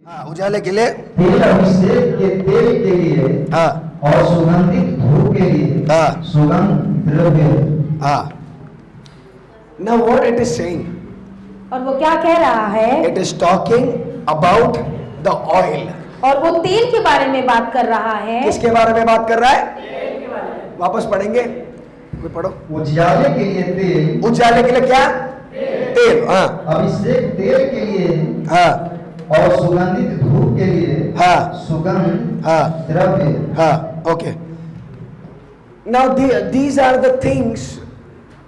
उजाले के लिए, तेल अभिषेक के तेल के लिए और सुगंधित धूप के लिए सुगंध द्रव्य। Now what it is saying? और वो क्या कह रहा है? It is talking about the oil. और वो तेल के बारे में बात कर रहा है। किसके बारे में बात कर रहा है? तेल के बारे में। वापस पढ़ेंगे, कोई पढ़ो। उजाले के लिए तेल। उजाले के लिए क्या? तेल। हाँ। अभिषेक तेल के लिए। हाँ। और सुगंधित धूप के लिए। हाँ। सुगंध। हाँ। द्रव्य। हाँ। Okay. Now these are the things.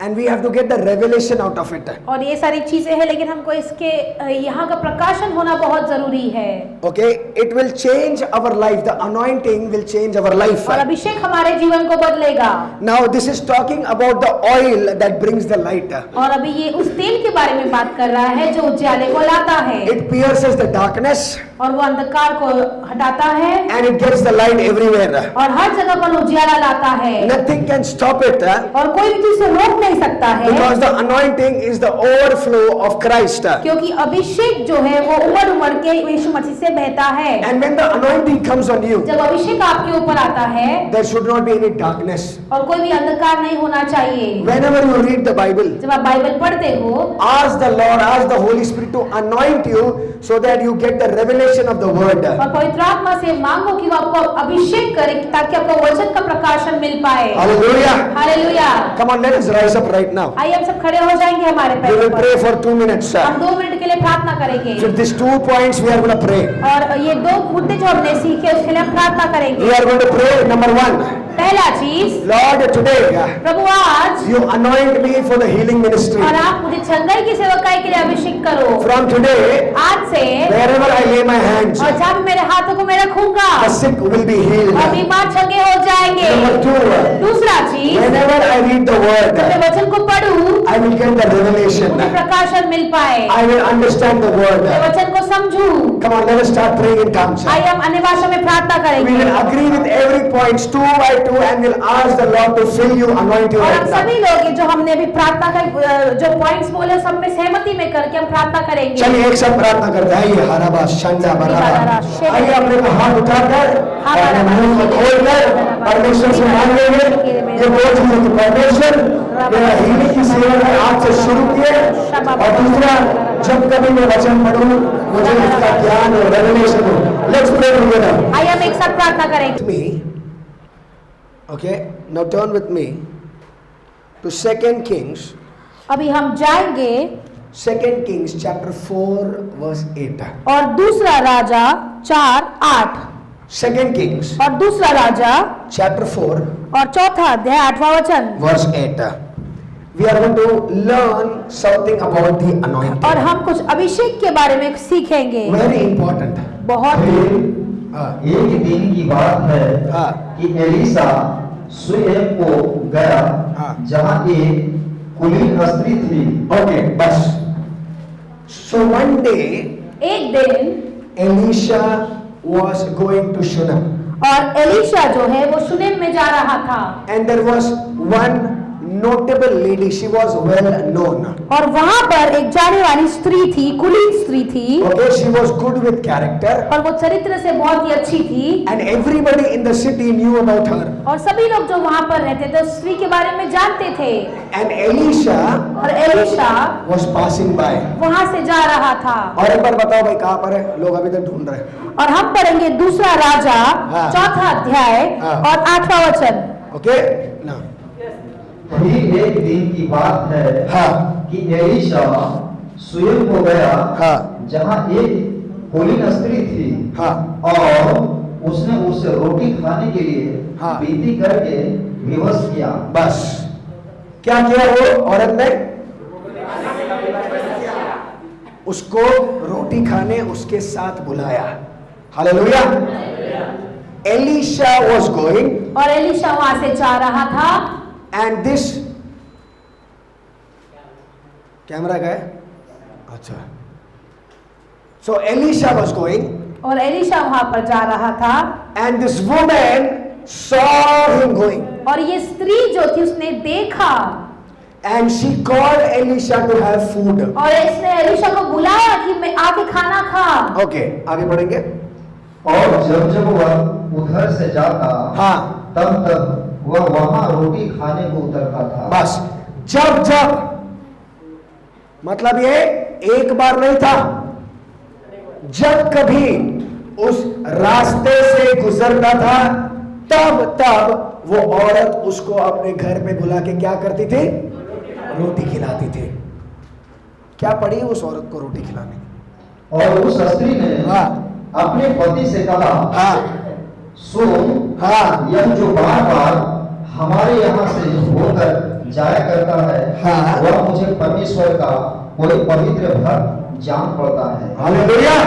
And we have to get the revelation out of it. और ये सारी चीजें हैं, लेकिन हमको इसके यहाँ का प्रकाशन होना बहुत जरूरी है। Okay, it will change our life. The anointing will change our life. और अभिषेक हमारे जीवन को बदलेगा। Now this is talking about the oil that brings the light. और अभी ये उस तेल के बारे में बात कर रहा है जो उजाले को लाता है। It pierces the darkness. और वो अंधकार को हटाता है। And it gets the light everywhere. और हर जगह पर उजाला लाता है। Nothing can stop it. और कोई भी उसे रोक नहीं सकता है। Because the anointing is the overflow of Christ. क्योंकि अभिषेक जो है वो उमड़ के यीशु मसीह से बहता है। And when the anointing comes on you, जब अभिषेक आपके ऊपर आता है, there should not be any darkness. और कोई भी अंधकार नहीं होना चाहिए। Whenever you read the Bible, जब आप बाइबल पढ़ते हो, ask the Lord, ask the Holy Spirit to anoint you so that you get the revelation of the word. और पवित्र आत्मा से मांगो कि वो आपको अभिषेक करे ताकि आपको वचन का प्रकाशन मिल पाए। Hallelujah. Hallelujah. Come on, let us rise up right now. आइए हम सब खड़े हो जाएंगे हमारे We पैरों will पर। pray for 2 minutes. हम 2 मिनट के लिए प्रार्थना करेंगे। With these 2 points, we are going to pray. और ये 2 मुद्दे जो हमने सीखे उसके लिए हम प्रार्थना We करेंगे। are going to pray. Number 1, पहला चीज, Lord, today प्रभु आज you anoint me for the healing ministry. और आप मुझे चंगाई की सेवकाई के लिए अभिषेक करो। From today, आज से wherever I lay my hands, और जहाँ भी मेरे हाथों को मैं रखूंगा, the sick will be healed. और बीमार चंगे हो जाएंगे। Number 2, दूसरा चीज, whenever I read the word, मैं वचन को पढ़ूं, I will get the revelation. मुझे प्रकाशन मिल पाए, I will understand the मैं word. वचन को समझूं। Come on, let us start praying in tongues. आइए हम अन्य भाषा में प्रार्थना We करेंगे। will agree with every points 2 by 2 and we'll ask the Lord to fill you, anoint you और हम right now. सभी लोग जो हमने अभी प्रार्थना कर जो पॉइंट्स बोले सब में सहमति में करके हम प्रार्थना करेंगे। चलिए एक साथ प्रार्थना करते हैं। आइए हराबा शंजा बराबा, आइए अपने को हाथ उठाकर और अपने मुंह को खोलकर परमेश्वर से मांगेंगे। ये वो चीज है कि परमेश्वर मेरा हीलिंग की सेवा में आज से शुरू किए, और दूसरा जब कभी मैं वचन पढ़ूं मुझे इसका ज्ञान और रेवलेशन हो। Let's pray together. आइए हम एक साथ प्रार्थना करेंगे। Me, okay, now turn with me to 2 Kings. अभी हम जाएंगे 2 Kings chapter 4 verse 8. और दूसरा राजा 4:8 2 Kings और दूसरा राजा chapter 4 और चौथा अध्याय 8वां वचन। verse 8. We are going to learn something about the anointing. और हम कुछ अभिषेक के बारे में सीखेंगे। Very important. बहुत एक दिन की बात है हाँ। कि एलिशा स्वयं को गया हाँ। जहाँ एक कुलीन स्त्री थी। Okay, बस. So one day एक दिन Elisha was going to Shunem, और एलिशा जो है वो शुनेम में जा रहा था, and there was one notable lady. She was well known. और वहां पर एक जाने वाली स्त्री थी, कुलीन स्त्री थी, Okay, she was good with character, और वो चरित्र से बहुत ही अच्छी थी, and everybody in the city knew about her. और सभी लोग जो वहां पर रहते थे उस स्त्री के बारे में जानते थे। And Elisha और एलिशा was passing by. वहां से जा रहा था। और एक बार बताओ भाई कहाँ पर है? लोग अभी तक ढूंढ रहे हैं। और हम पढ़ेंगे दूसरा राजा हाँ। चौथा अध्याय हाँ। और 8वां वचन। Okay, now. वही एक दिन की बात है हाँ। कि एलिशा स्वयं को गया हाँ। जहाँ एक कुलीन स्त्री थी। हाँ। और उसने उसे रोटी खाने के लिए हाँ। विनती करके विवश किया। बस क्या किया वो औरत ने? उसको रोटी खाने उसके साथ बुलाया। हालेलुया। एलिशा was going, और एलिशा वहां से जा रहा था, and this कैमरा का है? अच्छा। So Elisha was going, और एलिशा वहां पर जा रहा था, and this woman saw him going. और ये स्त्री जो थी उसने देखा, and she called Elisha to have food. और इसने एलिशा को बुलाया कि मैं आके खाना खा। Okay, आगे बढ़ेंगे। और जब जब वह उधर से जाता, हाँ, तब तब वह वहां रोटी खाने को उतरता था। बस जब जब मतलब ये एक बार नहीं था, जब कभी उस रास्ते से गुजरता था तब तब वो औरत उसको अपने घर में बुला के क्या करती थी? रोटी खिलाती थी। क्या पड़ी उस औरत को रोटी खिलाने? और उस स्त्री ने हाँ, अपने पति से कहा, हाँ, सुन, हाँ, यह जो बार बार हमारे यहाँ से होकर जाया करता है, हाँ, वह मुझे परमेश्वर का कोई पवित्र भक्त जान पड़ता है। Hallelujah.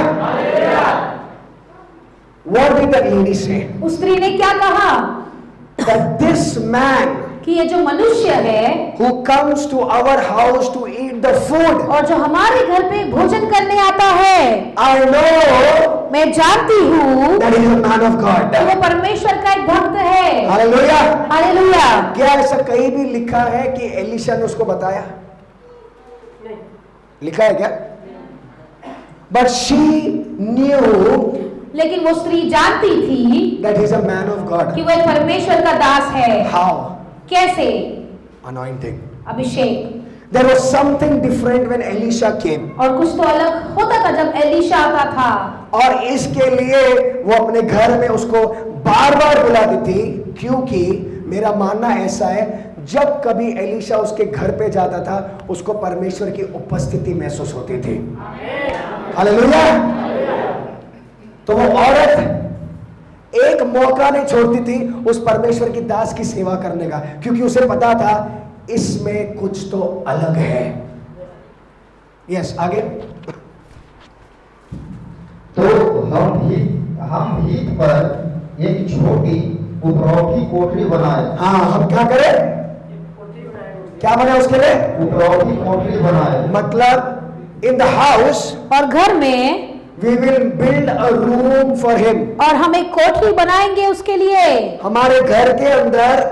What did that lady say? उस स्त्री ने क्या कहा? That this man कि ये जो मनुष्य है who comes to our house to eat the food, और जो हमारे घर पे भोजन करने आता है, I know मैं जानती हूँ that he is a man of God. कि वो परमेश्वर का एक भक्त है। हालेलुया। हालेलुया। क्या ऐसा कहीं भी लिखा है कि एलिशा ने उसको बताया? नहीं। लिखा है क्या? But she knew लेकिन वो स्त्री जानती थी that he is a man of God. कि वो एक परमेश्वर का दास है। How? कैसे? Anointing. Abhishek. There was something different when Elisha came. और कुछ तो अलग होता था जब एलिशा आता था। और इसके लिए वो अपने घर में उसको बार बार बुलाती थी, क्योंकि मेरा मानना ऐसा है, जब कभी एलिशा उसके घर पे जाता था उसको परमेश्वर की उपस्थिति महसूस होती थी। हालेलुया। तो वो औरत एक मौका नहीं छोड़ती थी उस परमेश्वर की दास की सेवा करने का, क्योंकि उसे पता था इसमें कुछ तो अलग है। यस, आगे। तो हम भीत पर एक छोटी उपरौठी कोठरी बनाए। हाँ, हम क्या करें? क्या बने उसके लिए? उपरौठी कोठरी बनाए। मतलब इन द हाउस, और घर में we will build a room for him. और हम एक कोठरी बनाएंगे उसके लिए। हमारे घर के अंदर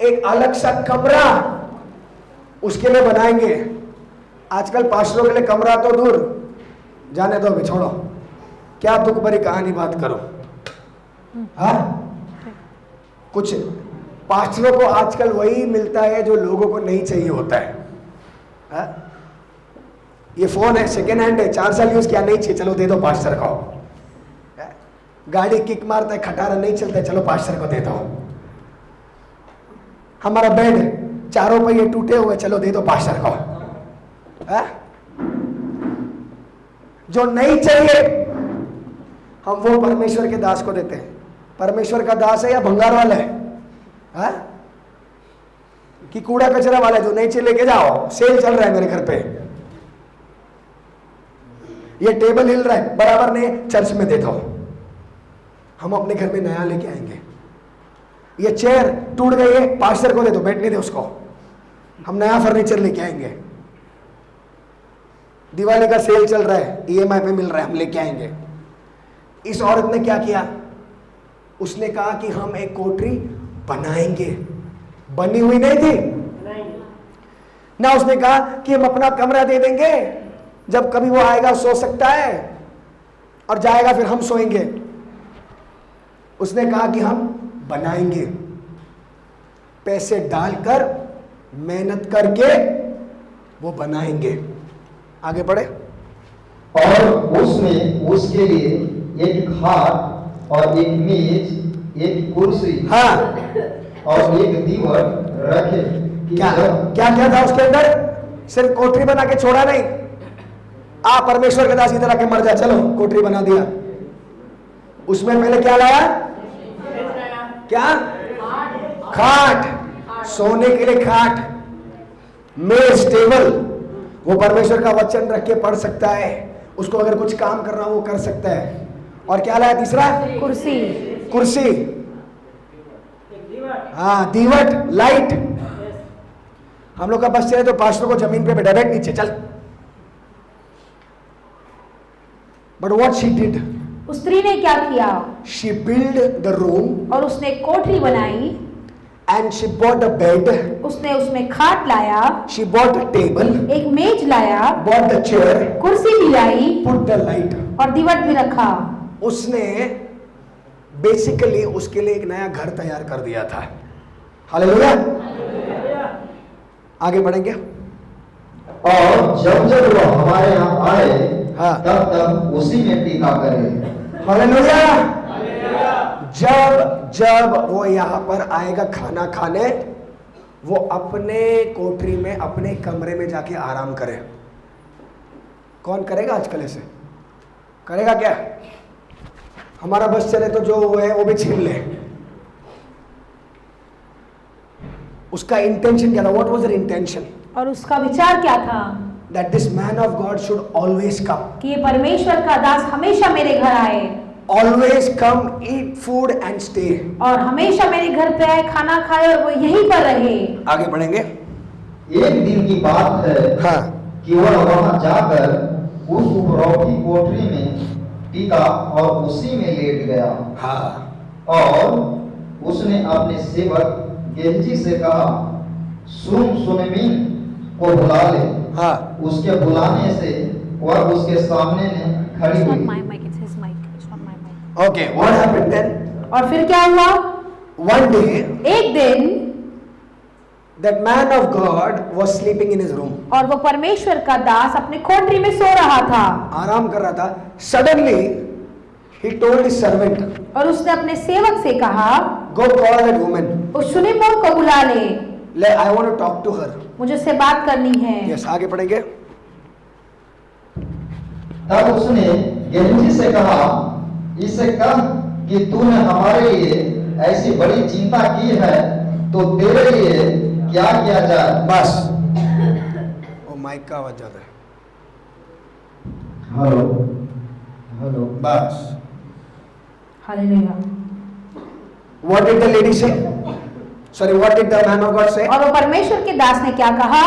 एक अलग सा कमरा उसके लिए बनाएंगे। आजकल पास्टरों के लिए कमरा तो दूर, जाने दो, अभी छोड़ो, क्या दुख भरी कहानी बात करो। हाँ, कुछ पास्टरों को आजकल वही मिलता है जो लोगों को नहीं चाहिए होता है। हाँ? ये फोन है, सेकेंड हैंड है, 4 साल यूज किया, नहीं चाहिए, चलो दे दो पास्टर को। गाड़ी किक मारता है, खटारा नहीं चलता है, चलो पास्टर को दे दो। हमारा बेड 4 पहिए टूटे हुए, चलो दे दो पास्टर को। जो नहीं चाहिए हम वो परमेश्वर के दास को देते हैं। परमेश्वर का दास है या भंगार वाला है? कि कूड़ा कचरा वाला है, जो नहीं चाहिए लेके जाओ, सेल चल रहा है मेरे घर पे, ये टेबल हिल रहा है, बराबर नहीं, चर्च में दे दो, हम अपने घर में नया लेके आएंगे। ये चेयर टूट गई है, पास्टर को दे दो, बैठने दे उसको, हम नया फर्नीचर लेके आएंगे। दिवाली का सेल चल रहा है, ईएमआई पे मिल रहा है, हम लेके आएंगे। इस औरत ने क्या किया? उसने कहा कि हम एक कोठरी बनाएंगे। बनी हुई नहीं थी ना, उसने कहा कि हम अपना कमरा दे देंगे, जब कभी वो आएगा सो सकता है और जाएगा, फिर हम सोएंगे। उसने कहा कि हम बनाएंगे, पैसे डालकर मेहनत करके वो बनाएंगे। आगे बढ़े। और उसने उसके लिए एक खाट और एक मेज, एक कुर्सी, हाँ, और एक दीवार रखे। क्या क्या क्या था उसके अंदर? सिर्फ कोठरी बना के छोड़ा नहीं, परमेश्वर के दास इधर आके मर जा, चलो कोठरी बना दिया। उसमें पहले क्या लाया? क्या? खाट, सोने के लिए खाट, मेज, टेबल, वो परमेश्वर का वचन रख के पढ़ सकता है, उसको अगर कुछ काम करना वो कर सकता है। और क्या लाया तीसरा? कुर्सी, कुर्सी, हाँ, दीवट, लाइट। हम लोग का बस चले तो पास्टर को जमीन पे बैठा, बैठ नीचे चल। But what she did? उस स्त्री ने क्या किया? शी बिल्ड द रूम, और उसने कोठरी बनाई, and she bought a bed, उसने उसमें खाट लाया, she bought a table, एक मेज लाया, bought the chair, कुर्सी भी लाई put the light. और दीवट भी रखा। उसने बेसिकली उसके लिए एक नया घर तैयार कर दिया था। हालेलुया। आगे बढ़ेंगे। और जब जब वो हमारे यहाँ आए, हाँ। तब तब उसी में टीका करे। हालेलुया। जब जब वो यहाँ पर आएगा खाना खाने, वो अपने कोठरी में, अपने कमरे में जाके आराम करे। कौन करेगा आजकल ऐसे? करेगा क्या? हमारा बस चले तो जो है वो भी छीन ले। उसका इंटेंशन क्या था? What was the intention? और उसका विचार क्या था? That this man of God should always come, कि ये परमेश्वर का दास हमेशा मेरे घर आए, always come, eat food and stay, और हमेशा मेरे घर पे आए, खाना खाए और वो यहीं पर रहे। आगे बढ़ेंगे। एक दिन की बात है, हाँ, कि वह वहां जाकर उस उपरौठी कोठरी में टीका और उसी में लेट गया। हाँ, और उसने अपने सेवक गेहजी से कहा, सुनमीन को बुला ले। हाँ, उसके बुलाने से वह उसके सामने में खड़ी हुई। Okay, what happened then? और फिर क्या हुआ? वन डे एक दिन that man of God was sleeping in his room, और वो परमेश्वर का दास अपने कोठरी में सो रहा था, आराम कर रहा था। Suddenly he told his servant, और उसने अपने सेवक से कहा, गो कॉल दैट वुमन, उस सुनेमोन को बुला ले, I want to talk to her. मुझे उससे बात करनी है। यस, आगे पढ़ेंगे। तब उसने गेहजी से कहा, इससे कह कि तूने हमारे लिए ऐसी बड़ी चिंता की है, तो तेरे लिए क्या किया जाए। बस। ओ माइक का आवाज ज्यादा है। Hello hello. बस। Hallelujah. What did the lady say? Sorry, what did the man of God say? और वो परमेश्वर के दास ने क्या कहा?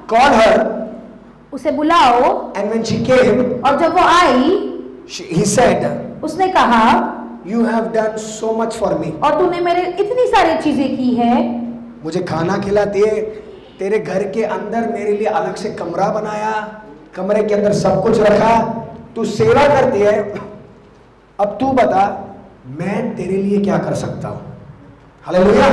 कॉल हर, उसे बुलाओ। एंड व्हेन शी केम, और जब वो आई, ही सेड, उसने कहा, you have done so much for me, और तूने मेरे इतनी सारी चीजें की है, मुझे खाना खिलाती है, तेरे घर के अंदर मेरे लिए अलग से कमरा बनाया, कमरे के अंदर सब कुछ रखा, तू सेवा करती है। अब तू बता, मैं तेरे लिए क्या कर सकता हूं? Hallelujah.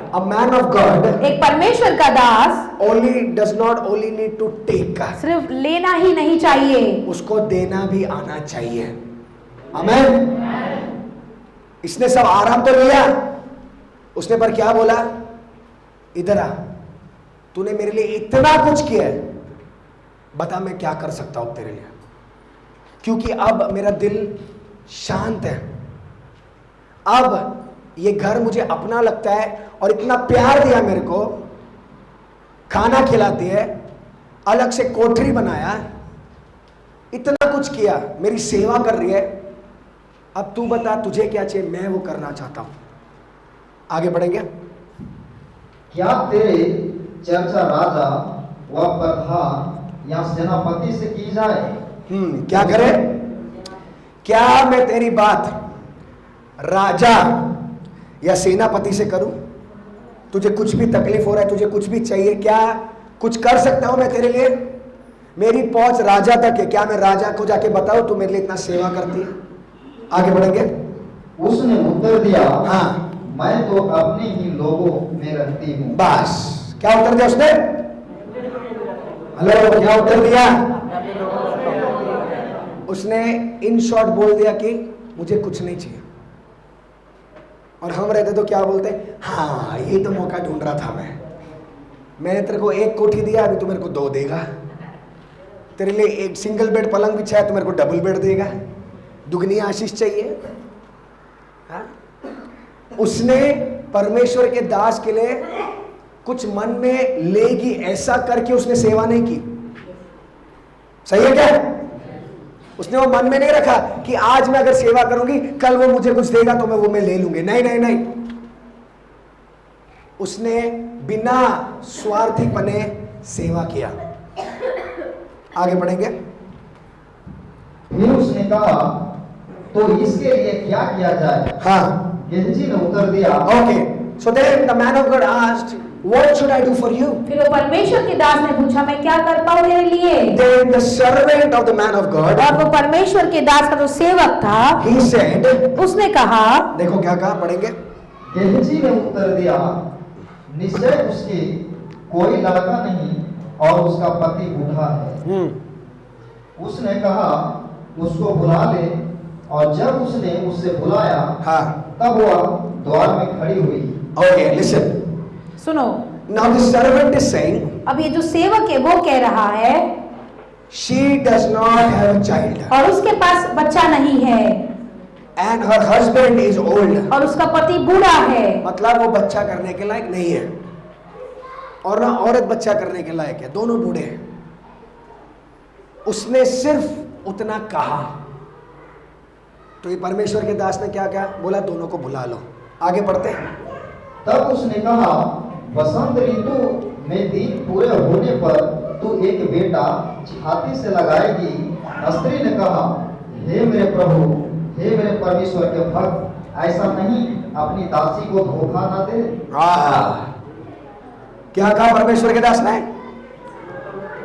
A man of God, एक परमेश्वर का दास only does not only need to take, सिर्फ लेना ही नहीं चाहिए, उसको देना भी आना चाहिए। आमीन। इसने सब आराम तो लिया, उसने पर क्या बोला? इधर आ, तूने मेरे लिए इतना कुछ किया है, बता मैं क्या कर सकता हूं तेरे लिए, क्योंकि अब मेरा दिल शांत है, अब ये घर मुझे अपना लगता है, और इतना प्यार दिया मेरे को, खाना खिलाती है, अलग से कोठरी बनाया, इतना कुछ किया, मेरी सेवा कर रही है। अब तू बता तुझे क्या चाहिए, मैं वो करना चाहता हूं। आगे बढ़ेंगे। क्या तेरे चर्चा राजा व प्रधान या सेनापति से की जाए? क्या करे? क्या मैं तेरी बात राजा या सेनापति से करूं? तुझे कुछ भी तकलीफ हो रहा है, तुझे कुछ भी चाहिए, क्या कुछ कर सकता हूं मैं तेरे लिए? मेरी पहुंच राजा तक है, क्या मैं राजा को जाके बताऊं तू मेरे लिए इतना सेवा करती है? आगे बढ़ेंगे। उसने उत्तर दिया, हाँ, मैं तो अपने ही लोगों में रहती हूँ। बस। क्या उत्तर दिया उसने? हेलो, क्या उत्तर दिया? उसने इन शॉर्ट बोल दिया कि मुझे कुछ नहीं चाहिए। और हम रहते तो क्या बोलते? हाँ, ये तो मौका ढूंढ रहा था मैंने तेरे को एक कोठी दिया, अभी तू मेरे को 2 देगा। तेरे लिए एक सिंगल बेड पलंग बिछाया, तो मेरे को डबल बेड देगा। दुगनी आशीष चाहिए। हाँ? उसने परमेश्वर के दास के लिए कुछ मन में लेगी ऐसा करके उसने सेवा नहीं की। सही है क्या? उसने वो मन में नहीं रखा कि आज मैं अगर सेवा करूंगी कल वो मुझे कुछ देगा तो मैं ले लूंगी। नहीं नहीं नहीं, उसने बिना स्वार्थीपने सेवा किया। आगे बढ़ेंगे। फिर उसने कहा, तो इसके लिए क्या किया जाए? हाँ, गेहजी ने उत्तर दिया, okay, So then the man of God asked, what should I do for you? फिर वो परमेश्वर के दास ने पूछा, मैं क्या कर पाऊं तेरे लिए? Then the servant of the man of God, और वो परमेश्वर के दास का जो सेवक था, he said, उसने कहा, देखो क्या कहा, पढ़ेंगे। गेहजी ने उत्तर दिया, निश्चय उसके कोई लड़का नहीं और उसका पति बूढ़ा है। उसने कहा, उसको बुला ले। और जब उसने उससे बुलाया, हाँ, तब वह द्वार में खड़ी हुई। Okay, listen. सुनो, Now the servant is saying, अब ये जो सेवक है वो कह रहा है, she does not have a child और उसके पास बच्चा नहीं है, and her husband is old. और उसका पति बूढ़ा है। मतलब वो बच्चा करने के लायक नहीं है और ना औरत बच्चा करने के लायक है, दोनों बूढ़े हैं। उसने सिर्फ उतना कहा, तो ये परमेश्वर के दास ने क्या कहा, बोला दोनों को बुला लो। आगे पढ़ते हैं। तब उसने कहा, वसंत ऋतु में दिन पूरे होने पर तू एक बेटा छाती से लगाएगी। स्त्री ने कहा, हे मेरे प्रभु, हे मेरे परमेश्वर के भक्त, ऐसा नहीं, अपनी दासी को धोखा ना दे। क्या कहा परमेश्वर के दास ने?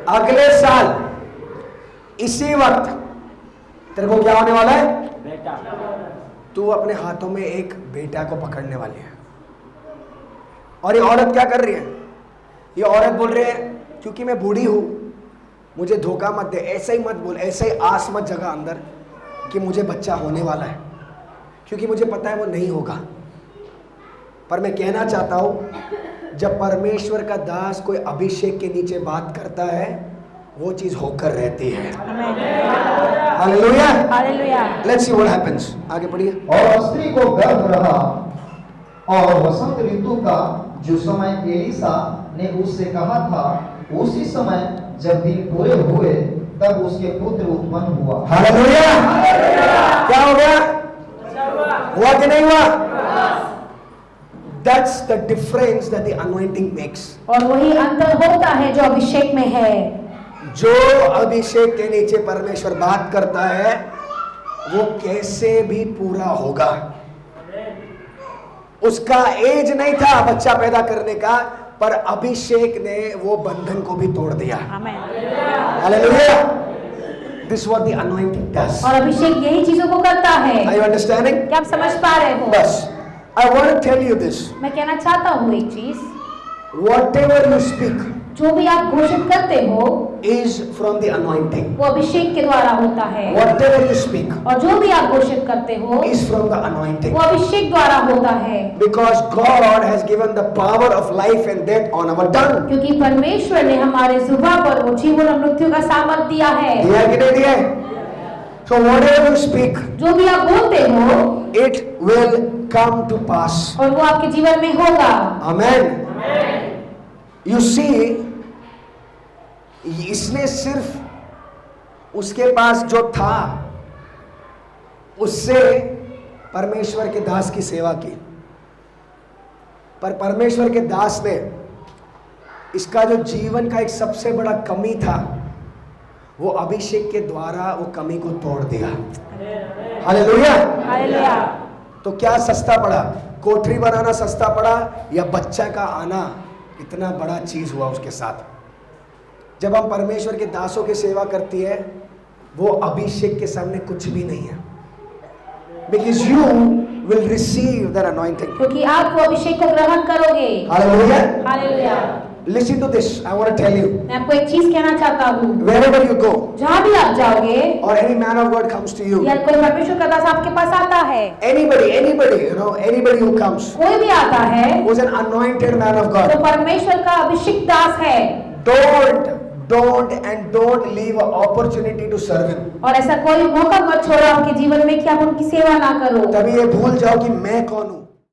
अगले साल इसी वक्त तेरे को क्या होने वाला है? बेटा। तू अपने हाथों में एक बेटा को पकड़ने वाली है। और ये औरत क्या कर रही है? ये औरत बोल रही है, क्योंकि मैं बूढ़ी हूं, मुझे धोखा मत दे, ऐसे ही मत बोल, ऐसे ही आस मत जगा अंदर कि मुझे बच्चा होने वाला है, क्योंकि मुझे पता है वो नहीं होगा। पर मैं कहना चाहता हूं, जब परमेश्वर का दास कोई अभिषेक के नीचे बात करता है, वो चीज होकर रहती है। Hallelujah, hallelujah. Let's see what happens. आगे पढ़िए। और स्त्री को गर्भ रहा, और वसंत ऋतु का जो समय एलिसा ने उससे कहा था, उसी समय जब दिन पूरे हुए, तब उसके पुत्र उत्पन्न हुआ। हालेलुया। क्या हो गया? हुआ कि नहीं हुआ? That's the difference that the anointing makes. और वही अंतर होता है जो अभिषेक में है। जो अभिषेक के नीचे परमेश्वर बात करता है, वो कैसे भी पूरा होगा। उसका एज नहीं था बच्चा पैदा करने का, पर अभिषेक ने वो बंधन को भी तोड़ दिया। Hallelujah. This is what the anointing does. और अभिषेक यही चीजों को करता है। Are you understanding? क्या आप समझ पा रहे हो? बस I want to tell you this. मैं कहना चाहता हूँ एक चीज, Whatever you speak जो भी आप घोषित करते हो is from the anointing. वो अभिषेक के द्वारा होता है। Whatever you speak और जो भी आप घोषित करते हो is from the anointing. वो अभिषेक द्वारा होता है। Because God has given the power of life and death on our tongue. क्योंकि परमेश्वर ने हमारे जुबान पर वो जीवन और मृत्यु का सामर्थ दिया है। दिया है कि नहीं दिया है? So whatever you speak, जो भी आप बोलते हो it will come to pass. और वो आपके जीवन में होगा। Amen. You see, इसने सिर्फ उसके पास जो था उससे परमेश्वर के दास की सेवा की, पर परमेश्वर के दास ने इसका जो जीवन का एक सबसे बड़ा कमी था, वो अभिषेक के द्वारा वो कमी को तोड़ दिया। हालेलुया। हालेलुया। तो क्या सस्ता पड़ा? कोठरी बनाना सस्ता पड़ा या बच्चा का आना इतना बड़ा चीज हुआ उसके साथ? जब हम परमेश्वर के दासों की सेवा करती है, वो अभिषेक के सामने कुछ भी नहीं है। Because you will receive that anointing. क्योंकि आप वो अभिषेक को ग्रहण करोगे। Hallelujah. Hallelujah. Listen to this. I want to tell you. मैं आपको एक चीज कहना चाहता हूँ, Wherever you go, जहाँ भी आप जाओगे or any man of God comes to you, या कोई परमेश्वर का दास आपके पास आता है, anybody who comes, कोई भी आता है who's an anointed man of तो God, परमेश्वर का अभिषिक्त दास है। don't leave an opportunity to serve him. और ऐसा कोई मौका मत छोड़ो आपके जीवन में कि आप उनकी सेवा ना करो। तभी ये भूल जाओ कि मैं कौन हूँ।